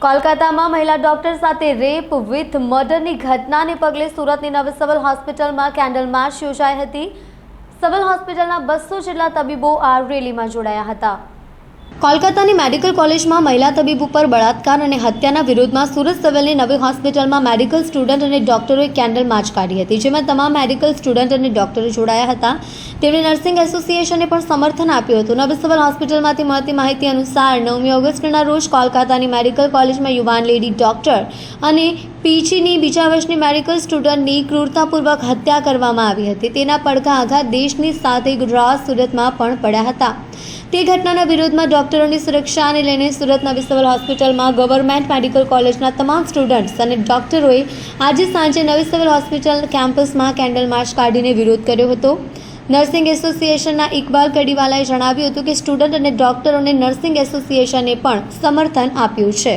કોલકાતામાં મહિલા ડોક્ટર સાથે રેપ વિથ મર્ડરની ઘટનાને પગલે સુરતની નવી સિવિલ હોસ્પિટલમાં કેન્ડલ માર્ચ યોજાઈ હતી। સિવિલ હોસ્પિટલના 200 જેટલા તબીબો આ રેલીમાં જોડાયા હતા। કોલકાતાની મેડિકલ કોલેજમાં મહિલા તબીબ ઉપર બળાત્કાર અને હત્યાના વિરોધમાં સુરત સિવિલની નવી હોસ્પિટલમાં મેડિકલ સ્ટુડન્ટ અને ડોક્ટરોએ કેન્ડલ માર્ચ કાઢી હતી, જેમાં તમામ મેડિકલ સ્ટુડન્ટ અને ડોક્ટરો જોડાયા હતા। તેમણે નર્સિંગ એસોસિએશને પણ સમર્થન આપ્યું હતું। નવી સિવિલ હોસ્પિટલમાંથી મળતી માહિતી અનુસાર 9મી ઓગસ્ટના રોજ કોલકાતાની મેડિકલ કોલેજમાં યુવાન લેડી ડોક્ટર અને પીજીની બીજા વર્ષની મેડિકલ સ્ટુડન્ટની ક્રૂરતાપૂર્વક હત્યા કરવામાં આવી હતી। તેના પડઘા આઘાત દેશની સાથે ગુજરાત સુરતમાં પણ પડ્યા હતા। તે ઘટનાના વિરોધમાં ડોક્ટરોની સુરક્ષાને લઈને સુરત નવી સિવિલ હોસ્પિટલમાં ગવર્મેન્ટ મેડિકલ કોલેજના તમામ સ્ટુડન્ટ્સ અને ડોક્ટરોએ આજે સાંજે નવી સિવિલ હોસ્પિટલ કેમ્પસમાં કેન્ડલ માર્ચ કાઢીને વિરોધ કર્યો હતો। નર્સિંગ એસોસિએશનના ઇકબાલ કડીવાલાએ જણાવ્યું હતું કે સ્ટુડન્ટ અને ડોક્ટરોને નર્સિંગ એસોસિએશને પણ સમર્થન આપ્યું છે।